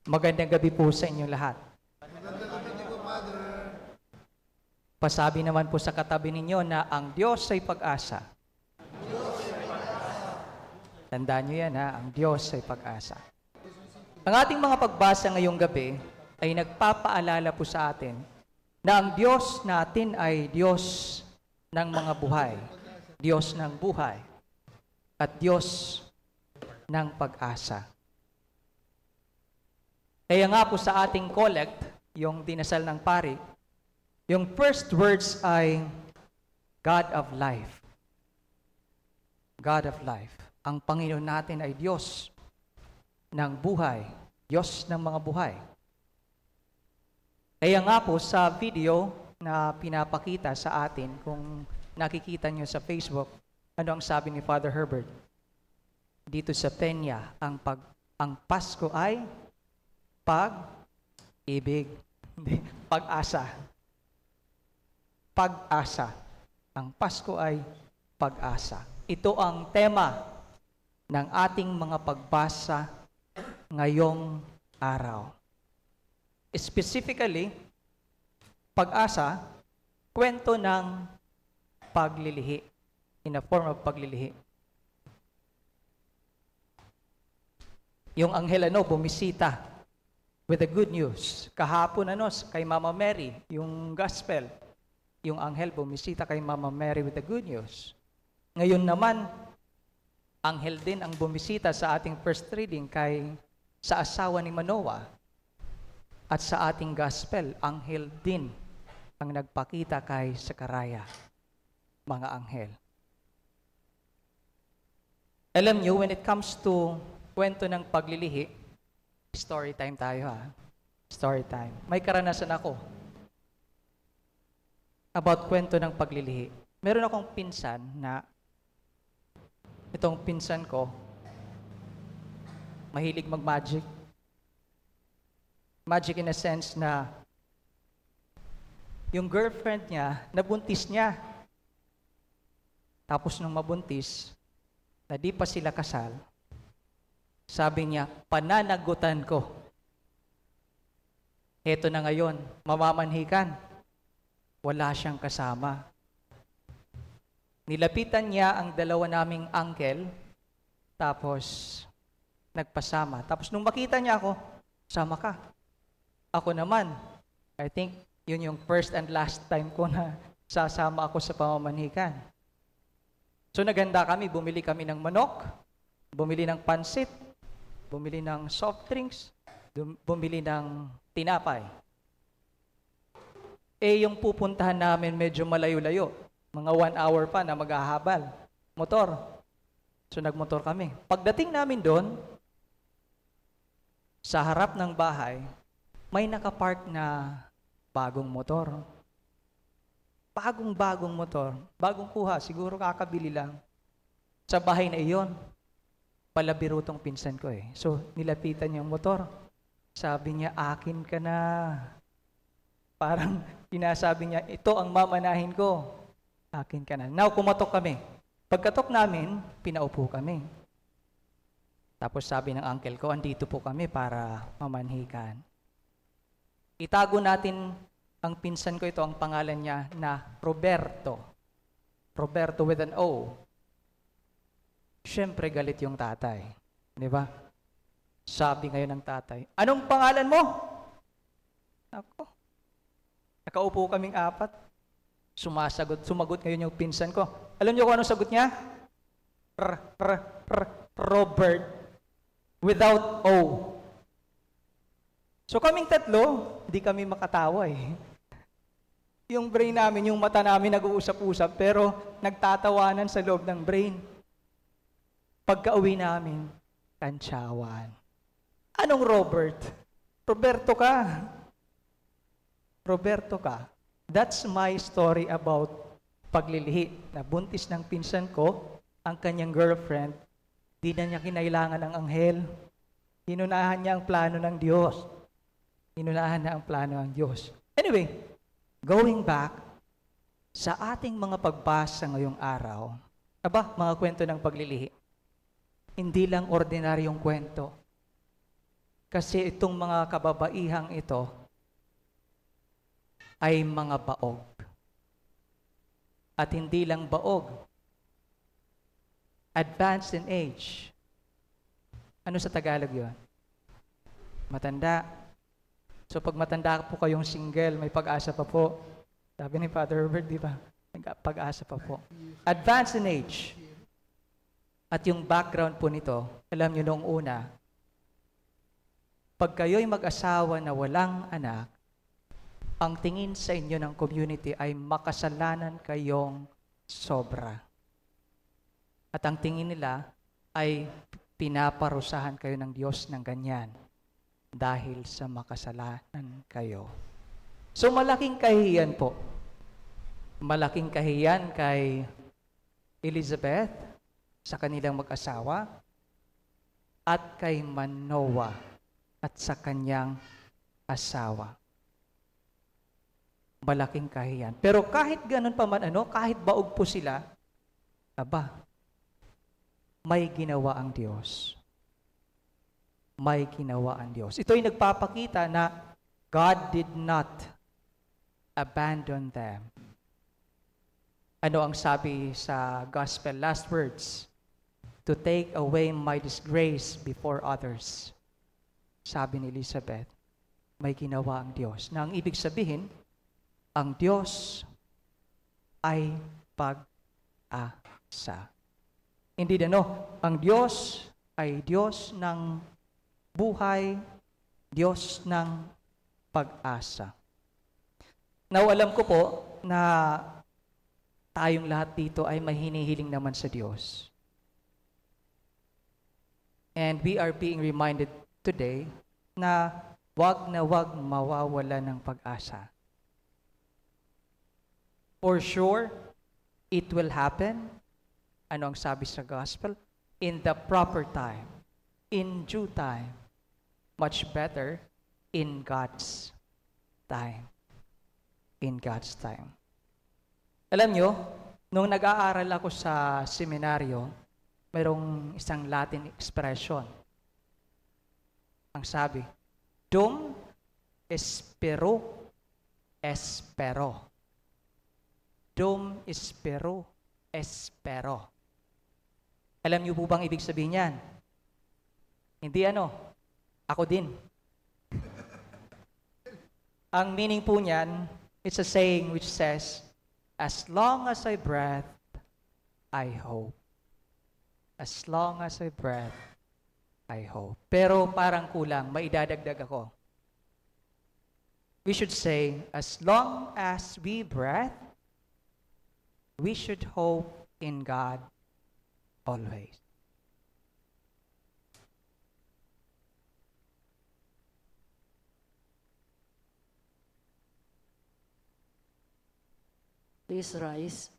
Magandang gabi po sa inyong lahat. Pasabi naman po sa katabi ninyo na ang Diyos ay pag-asa. Tandaan nyo yan ha, ang Diyos ay pag-asa. Ang ating mga pagbasa ngayong gabi ay nagpapaalala po sa atin na ang Diyos natin ay Diyos ng mga buhay, Diyos ng buhay, at Diyos ng pag-asa. Kaya nga po sa ating collect, yung dinasal ng pari, yung first words ay God of life. God of life. Ang Panginoon natin ay Diyos ng buhay, Diyos ng mga buhay. Kaya nga po sa video na pinapakita sa atin, kung nakikita nyo sa Facebook, ano ang sabi ni Father Herbert? Dito sa Peña, ang Pasko ay pag-ibig. Pag-asa. Pag-asa. Ang Pasko ay pag-asa. Ito ang tema ng ating mga pagbasa ngayong araw. Specifically, pag-asa, kwento ng paglilihi. In a form of paglilihi. Yung anghel bumisita with the good news. Kahapon kay Mama Mary, yung gospel. Yung anghel bumisita kay Mama Mary with the good news. Ngayon naman, anghel din ang bumisita sa ating first reading sa asawa ni Manoah. At sa ating gospel, anghel din ang nagpakita kay Sakaraya. Mga anghel. Alam nyo, when it comes to kwento ng paglilihi, story time tayo ha. Story time. May karanasan ako about kwento ng paglilihi. Meron akong pinsan na itong pinsan ko mahilig mag-magic. Magic in a sense na yung girlfriend niya, nabuntis niya. Tapos nung mabuntis, na di pa sila kasal, sabi niya, pananagutan ko. Heto na ngayon, mamamanhikan. Wala siyang kasama. Nilapitan niya ang dalawa naming uncle, tapos nagpasama. Tapos nung makita niya ako, sama ka. Ako naman, I think yun yung first and last time ko na sasama ako sa pamamanhikan. So naganda kami, bumili kami ng manok, bumili ng pansit, bumili ng soft drinks, bumili ng tinapay. Yung pupuntahan namin medyo malayo-layo. Mga 1 hour pa na maghahabal. Motor. So nagmotor kami. Pagdating namin doon, sa harap ng bahay, may nakapark na bagong motor. Bagong motor. Bagong kuha. Siguro kakabili lang. Sa bahay na iyon. Palabiro tong pinsan ko So, nilapitan niya yung motor. Sabi niya, akin ka na. Parang sinasabi niya, ito ang mamanahin ko. Akin ka na. Now, kumatok kami. Pagkatok namin, pinaupo kami. Tapos sabi ng uncle ko, andito po kami para mamanhikan. Itago natin ang pinsan ko ito, ang pangalan niya na Roberto. Roberto with an O. Siyempre, galit yung tatay. Di ba? Sabi ngayon ng tatay, anong pangalan mo? Ako. Nakaupo kaming 4. Sumagot ngayon yung pinsan ko. Alam niyo kung anong sagot niya? Robert without O. So kaming 3, hindi kami makatawa Yung brain namin, yung mata namin nag-uusap-usap, pero nagtatawanan sa loob ng brain. Pagka-uwi namin, kantsawan. Anong Robert? Roberto ka. Roberto ka. That's my story about paglilihi. Nabuntis ng pinsan ko, ang kanyang girlfriend, di na niya kinailangan ng anghel. Hinunahan niya ang plano ng Diyos. Hinunahan na ang plano ng Diyos. Anyway, going back sa ating mga pagbasa ngayong araw, mga kwento ng paglilihi. Hindi lang ordinaryong kwento. Kasi itong mga kababaihang ito ay mga baog. At hindi lang baog, advanced in age. Ano sa Tagalog yun? Matanda. So pag matanda po kayong single, may pag-asa pa po. Sabi ni Father Herbert, di ba? May pag-asa pa po. Advanced in age. At yung background po nito, alam nyo noong una, pag kayo'y mag-asawa na walang anak, ang tingin sa inyo ng community ay makasalanan kayong sobra. At ang tingin nila ay pinaparusahan kayo ng Diyos ng ganyan dahil sa makasalanan kayo. So malaking kahihiyan po. Malaking kahihiyan kay Elizabeth sa kanilang mag-asawa at kay Manoah at sa kanyang asawa. Malaking kahihiyan. Pero kahit ganun pa man kahit baog po sila, may ginawa ang Diyos. May ginawa ang Diyos. Ito ay nagpapakita na God did not abandon them. Ano ang sabi sa gospel last words? To take away my disgrace before others. Sabi ni Elizabeth, may ginawa ang Diyos. Na ang ibig sabihin, ang Diyos ay pag-asa. Indeed, ang Diyos ay Diyos ng buhay, Diyos ng pag-asa. Now, alam ko po na tayong lahat dito ay may hinihiling naman sa Diyos. And we are being reminded today na wag mawawala ng pag-asa. For sure, it will happen. Ano ang sabi sa gospel? In the proper time, in due time, much better in God's time. In God's time. Alam nyo, nung nag-aaral ako sa seminaryo, mayroong isang Latin expression. Ang sabi, dum espero espero. Dum espero espero. Alam niyo po bang ibig sabihin yan? Hindi ako din. Ang meaning po niyan, it's a saying which says, as long as I breathe, I hope. As long as I breathe, I hope. Pero parang kulang, maidadagdag ako. We should say, as long as we breathe, we should hope in God always. Please rise.